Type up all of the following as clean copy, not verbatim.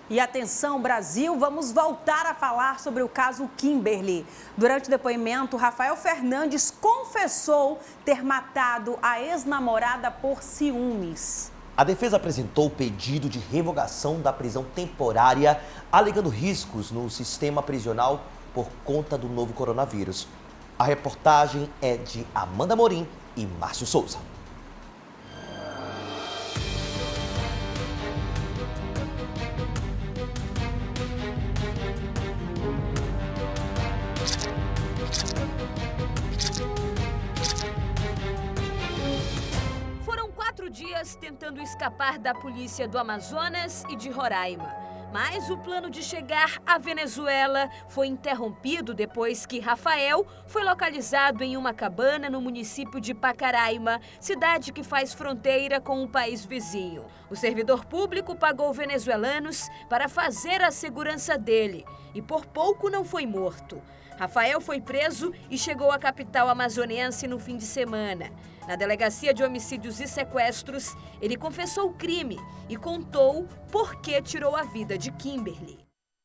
E atenção, Brasil, vamos voltar a falar sobre o caso Kimberly. Durante o depoimento, Rafael Fernandes confessou ter matado a ex-namorada por ciúmes. A defesa apresentou o pedido de revogação da prisão temporária, alegando riscos no sistema prisional por conta do novo coronavírus. A reportagem é de Amanda Morim e Márcio Souza. Foram 4 dias tentando escapar da polícia do Amazonas e de Roraima. Mas o plano de chegar à Venezuela foi interrompido depois que Rafael foi localizado em uma cabana no município de Pacaraima, cidade que faz fronteira com o país vizinho. O servidor público pagou venezuelanos para fazer a segurança dele e por pouco não foi morto. Rafael foi preso e chegou à capital amazonense no fim de semana. Na Delegacia de Homicídios e Sequestros, ele confessou o crime e contou por que tirou a vida de Kimberly.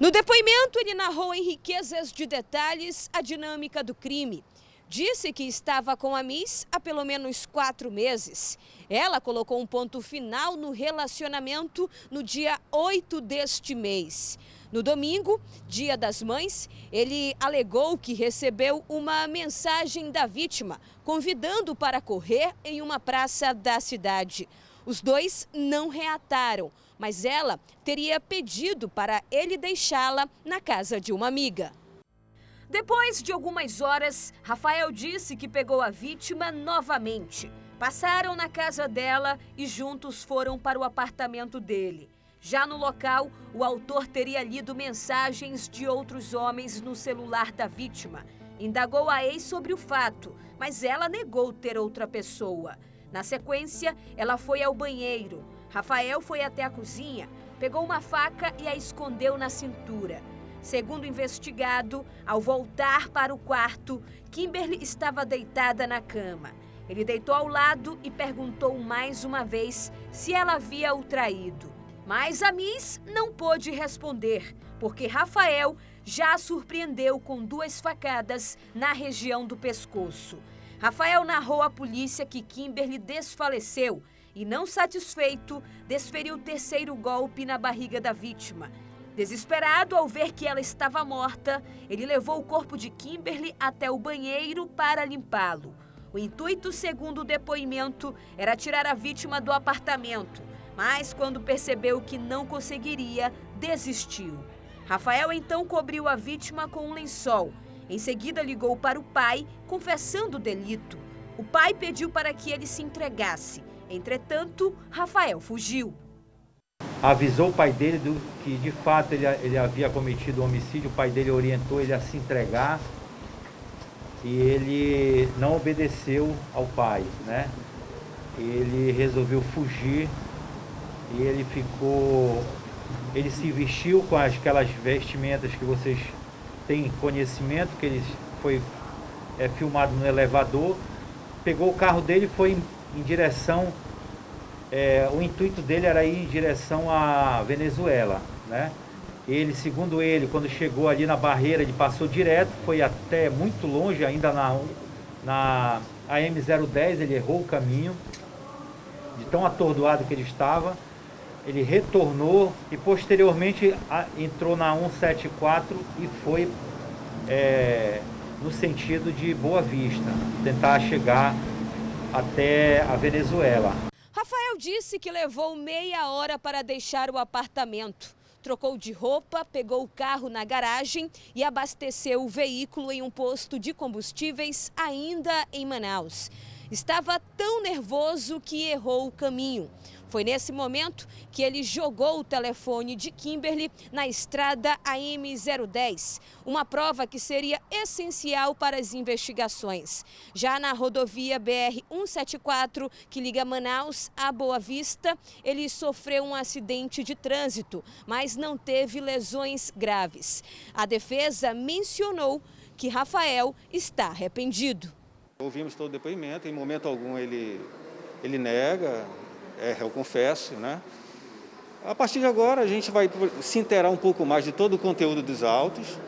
No depoimento, ele narrou em riquezas de detalhes a dinâmica do crime. Disse que estava com a Miss há pelo menos 4 meses. Ela colocou um ponto final no relacionamento no dia 8 deste mês. No domingo, Dia das Mães, ele alegou que recebeu uma mensagem da vítima, convidando para correr em uma praça da cidade. Os dois não reataram, mas ela teria pedido para ele deixá-la na casa de uma amiga. Depois de algumas horas, Rafael disse que pegou a vítima novamente. Passaram na casa dela e juntos foram para o apartamento dele. Já no local, o autor teria lido mensagens de outros homens no celular da vítima. Indagou a ex sobre o fato, mas ela negou ter outra pessoa. Na sequência, ela foi ao banheiro. Rafael foi até a cozinha, pegou uma faca e a escondeu na cintura. Segundo o investigado, ao voltar para o quarto, Kimberly estava deitada na cama. Ele deitou ao lado e perguntou mais uma vez se ela havia o traído. Mas a Miss não pôde responder, porque Rafael já a surpreendeu com 2 facadas na região do pescoço. Rafael narrou à polícia que Kimberly desfaleceu e, não satisfeito, desferiu o 3º golpe na barriga da vítima. Desesperado ao ver que ela estava morta, ele levou o corpo de Kimberly até o banheiro para limpá-lo. O intuito, segundo o depoimento, era tirar a vítima do apartamento. Mas quando percebeu que não conseguiria, desistiu. Rafael então cobriu a vítima com um lençol. Em seguida ligou para o pai, confessando o delito. O pai pediu para que ele se entregasse. Entretanto, Rafael fugiu. Avisou o pai dele que de fato ele havia cometido um homicídio. O pai dele orientou ele a se entregar e ele não obedeceu ao pai, né? Ele resolveu fugir. E ele se vestiu com aquelas vestimentas que vocês têm conhecimento, que ele foi filmado no elevador, pegou o carro dele e foi em direção, o intuito dele era ir em direção à Venezuela, né? Ele, segundo ele, quando chegou ali na barreira, ele passou direto, foi até muito longe, ainda na AM010, ele errou o caminho, de tão atordoado que ele estava. Ele retornou e posteriormente entrou na 174 e foi no sentido de Boa Vista, tentar chegar até a Venezuela. Rafael disse que levou meia hora para deixar o apartamento. Trocou de roupa, pegou o carro na garagem e abasteceu o veículo em um posto de combustíveis ainda em Manaus. Estava tão nervoso que errou o caminho. Foi nesse momento que ele jogou o telefone de Kimberly na estrada AM010, uma prova que seria essencial para as investigações. Já na rodovia BR-174, que liga Manaus a Boa Vista, ele sofreu um acidente de trânsito, mas não teve lesões graves. A defesa mencionou que Rafael está arrependido. Ouvimos todo o depoimento, em momento algum ele nega. Eu confesso, né? A partir de agora, a gente vai se inteirar um pouco mais de todo o conteúdo dos autos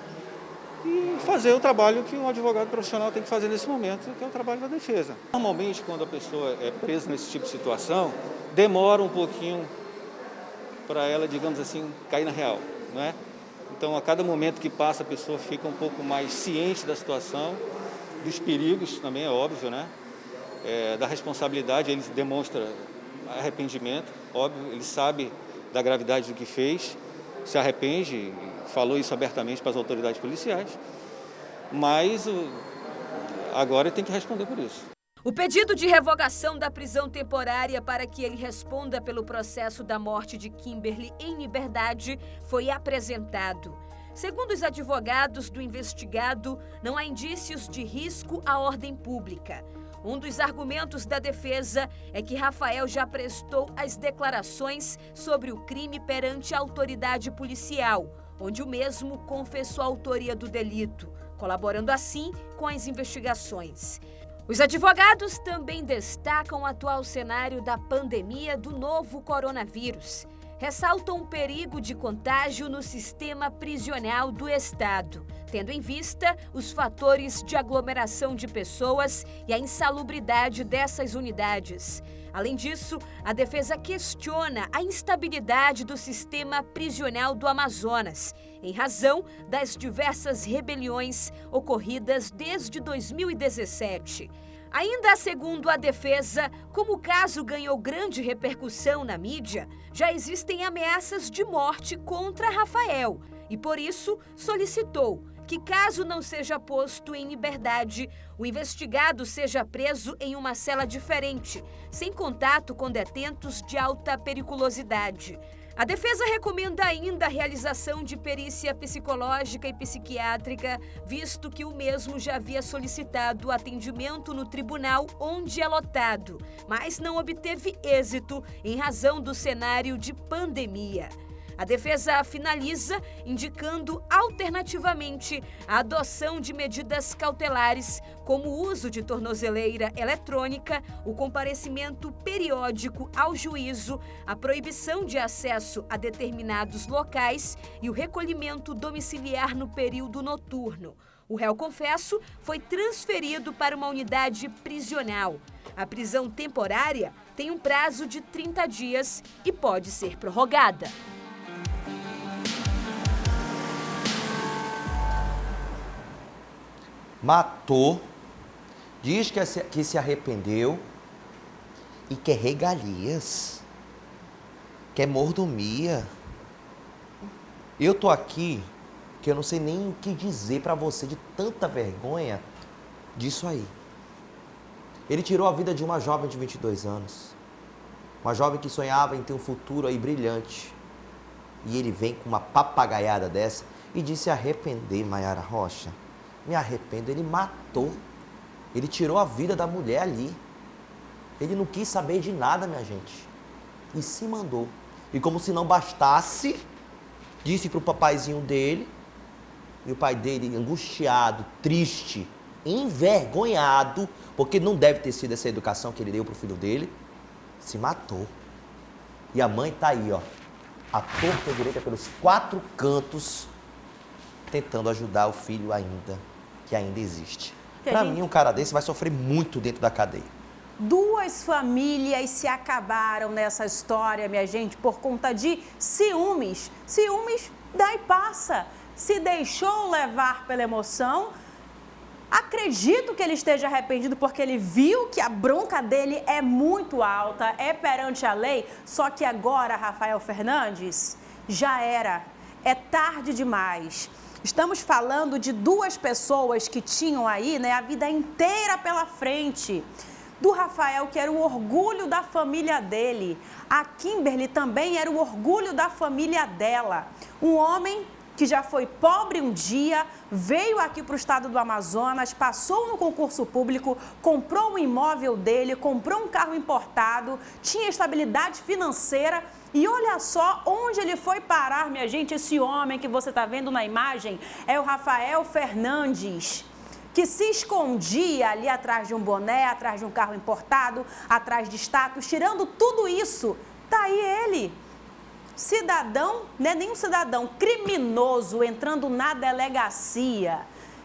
e fazer o trabalho que um advogado profissional tem que fazer nesse momento, que é o trabalho da defesa. Normalmente, quando a pessoa é presa nesse tipo de situação, demora um pouquinho para ela, digamos assim, cair na real, não é? Então, a cada momento que passa, a pessoa fica um pouco mais ciente da situação, dos perigos também, é óbvio, né? Da responsabilidade, ele demonstra arrependimento, óbvio, ele sabe da gravidade do que fez, se arrepende, falou isso abertamente para as autoridades policiais, mas agora ele tem que responder por isso. O pedido de revogação da prisão temporária para que ele responda pelo processo da morte de Kimberly em liberdade foi apresentado. Segundo os advogados do investigado, não há indícios de risco à ordem pública. Um dos argumentos da defesa é que Rafael já prestou as declarações sobre o crime perante a autoridade policial, onde o mesmo confessou a autoria do delito, colaborando assim com as investigações. Os advogados também destacam o atual cenário da pandemia do novo coronavírus. Ressaltam o perigo de contágio no sistema prisional do Estado, tendo em vista os fatores de aglomeração de pessoas e a insalubridade dessas unidades. Além disso, a defesa questiona a instabilidade do sistema prisional do Amazonas, em razão das diversas rebeliões ocorridas desde 2017. Ainda segundo a defesa, como o caso ganhou grande repercussão na mídia, já existem ameaças de morte contra Rafael e, por isso, solicitou que, caso não seja posto em liberdade, o investigado seja preso em uma cela diferente, sem contato com detentos de alta periculosidade. A defesa recomenda ainda a realização de perícia psicológica e psiquiátrica, visto que o mesmo já havia solicitado atendimento no tribunal onde é lotado, mas não obteve êxito em razão do cenário de pandemia. A defesa finaliza indicando alternativamente a adoção de medidas cautelares, como o uso de tornozeleira eletrônica, o comparecimento periódico ao juízo, a proibição de acesso a determinados locais e o recolhimento domiciliar no período noturno. O réu confesso foi transferido para uma unidade prisional. A prisão temporária tem um prazo de 30 dias e pode ser prorrogada. Matou, diz que se arrependeu e quer regalias, quer mordomia. Eu tô aqui que eu não sei nem o que dizer pra você de tanta vergonha disso aí. Ele tirou a vida de uma jovem de 22 anos, uma jovem que sonhava em ter um futuro aí brilhante. E ele vem com uma papagaiada dessa e diz se arrepender, Mayara Rocha. Me arrependo, ele matou. Ele tirou a vida da mulher ali. Ele não quis saber de nada, minha gente. E se mandou. E como se não bastasse, disse pro papaizinho dele, e o pai dele angustiado, triste, envergonhado, porque não deve ter sido essa educação que ele deu pro filho dele, se matou. E a mãe tá aí, ó, à torta direita pelos 4 cantos, tentando ajudar o filho ainda, que ainda existe. Para mim, um cara desse vai sofrer muito dentro da cadeia. 2 famílias se acabaram nessa história, minha gente, por conta de ciúmes. Ciúmes dá e passa. Se deixou levar pela emoção. Acredito que ele esteja arrependido porque ele viu que a bronca dele é muito alta, é perante a lei. Só que agora, Rafael Fernandes, já era. É tarde demais. Estamos falando de 2 pessoas que tinham aí, né, a vida inteira pela frente. Do Rafael, que era o orgulho da família dele. A Kimberly também era o orgulho da família dela. Um homem que já foi pobre um dia, veio aqui para o estado do Amazonas, passou no concurso público, comprou um imóvel dele, comprou um carro importado, tinha estabilidade financeira. E olha só onde ele foi parar, minha gente. Esse homem que você está vendo na imagem é o Rafael Fernandes, que se escondia ali atrás de um boné, atrás de um carro importado, atrás de status, tirando tudo isso. Tá aí ele. cidadão, não é nem um cidadão, criminoso entrando na delegacia,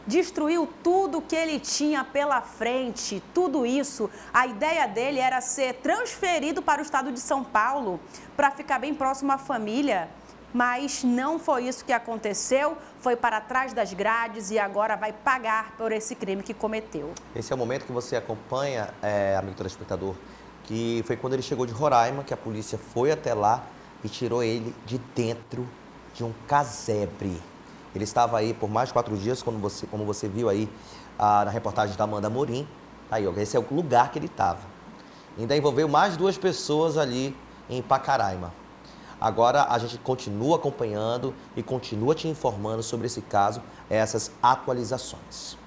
destruiu tudo que ele tinha pela frente, tudo isso. A ideia dele era ser transferido para o estado de São Paulo para ficar bem próximo à família, mas não foi isso que aconteceu, foi para trás das grades e agora vai pagar por esse crime que cometeu. Esse é o momento que você acompanha, amigo telespectador, que foi quando ele chegou de Roraima, que a polícia foi até lá e tirou ele de dentro de um casebre. Ele estava aí por mais de 4 dias, como você viu aí na reportagem da Amanda Morim. Aí, ó, esse é o lugar que ele estava. Ainda envolveu mais 2 pessoas ali em Pacaraima. Agora a gente continua acompanhando e continua te informando sobre esse caso, essas atualizações.